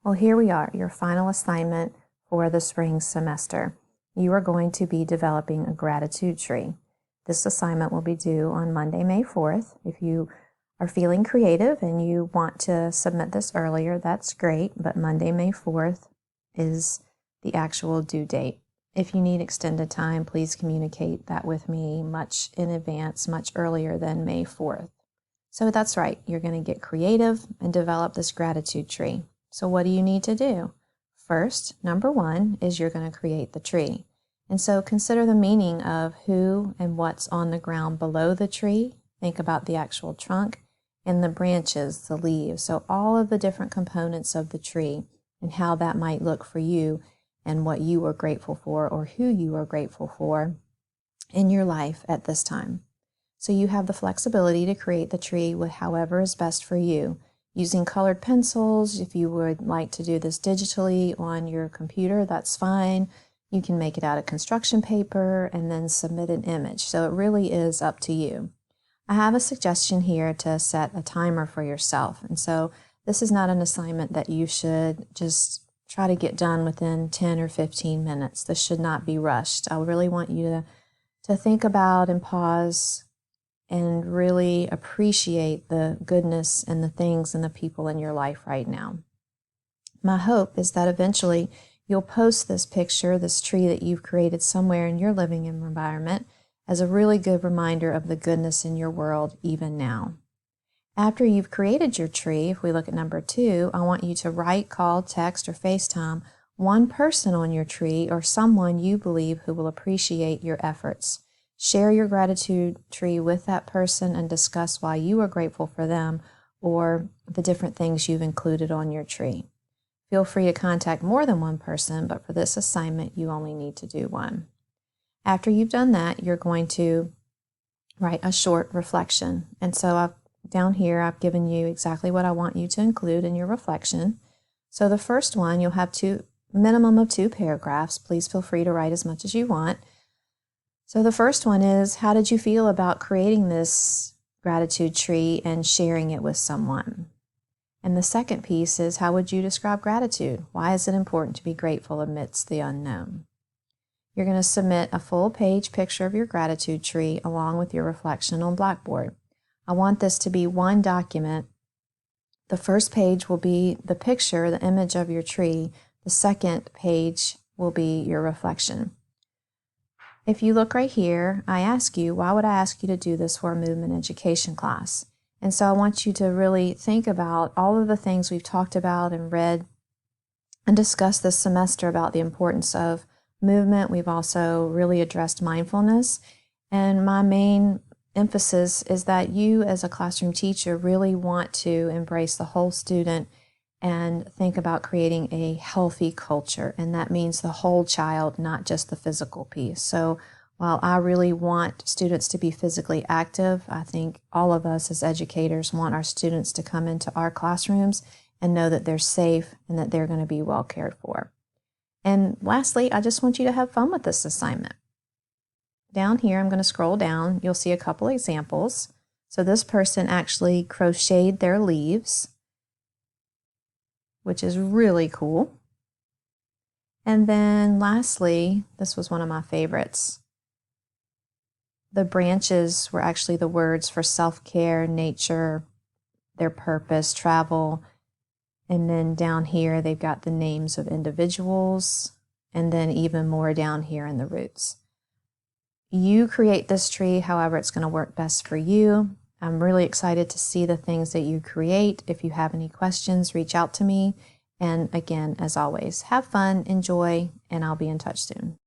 Well, here we are, your final assignment for the spring semester. You are going to be developing a gratitude tree. This assignment will be due on Monday, May 4th. If you are feeling creative and you want to submit this earlier, that's great, but Monday, May 4th is the actual due date. If you need extended time, please communicate that with me much in advance, much earlier than May 4th. So that's right, you're going to get creative and develop this gratitude tree. So what do you need to do? First, number one, is you're going to create the tree. And so consider the meaning of who and what's on the ground below the tree. Think about the actual trunk and the branches, the leaves. So all of the different components of the tree and how that might look for you and what you are grateful for or who you are grateful for in your life at this time. So you have the flexibility to create the tree with however is best for you. Using colored pencils, if you would like to do this digitally on your computer, that's fine. You can make it out of construction paper and then submit an image. So it really is up to you. I have a suggestion here to set a timer for yourself. And so this is not an assignment that you should just try to get done within 10 or 15 minutes. This should not be rushed. I really want you to think about and pause and really appreciate the goodness and the things and the people in your life right now. My hope is that eventually you'll post this picture, this tree that you've created somewhere in your living environment as a really good reminder of the goodness in your world even now. After you've created your tree, if we look at number 2, I want you to write, call, text, or FaceTime one person on your tree or someone you believe who will appreciate your efforts. Share your gratitude tree with that person and discuss why you are grateful for them or the different things you've included on your tree. Feel free to contact more than one person, but for this assignment, you only need to do one. After you've done that, you're going to write a short reflection. And so down here, I've given you exactly what I want you to include in your reflection. So the first one, you'll have minimum of 2 paragraphs. Please feel free to write as much as you want. So the first one is, how did you feel about creating this gratitude tree and sharing it with someone? And the second piece is, how would you describe gratitude? Why is it important to be grateful amidst the unknown? You're going to submit a full-page picture of your gratitude tree along with your reflection on Blackboard. I want this to be one document. The first page will be the picture, the image of your tree. The second page will be your reflection. If you look right here, I ask you, why would I ask you to do this for a movement education class? And so I want you to really think about all of the things we've talked about and read and discussed this semester about the importance of movement. We've also really addressed mindfulness. And my main emphasis is that you as a classroom teacher really want to embrace the whole student and think about creating a healthy culture. And that means the whole child, not just the physical piece. So while I really want students to be physically active, I think all of us as educators want our students to come into our classrooms and know that they're safe and that they're going to be well cared for. And lastly, I just want you to have fun with this assignment. Down here, I'm going to scroll down. You'll see a couple examples. So this person actually crocheted their leaves, which is really cool. And then lastly, this was one of my favorites. The branches were actually the words for self-care, nature, their purpose, travel. And then down here, they've got the names of individuals, and then even more down here in the roots. You create this tree however it's going to work best for you. I'm really excited to see the things that you create. If you have any questions, reach out to me. And again, as always, have fun, enjoy, and I'll be in touch soon.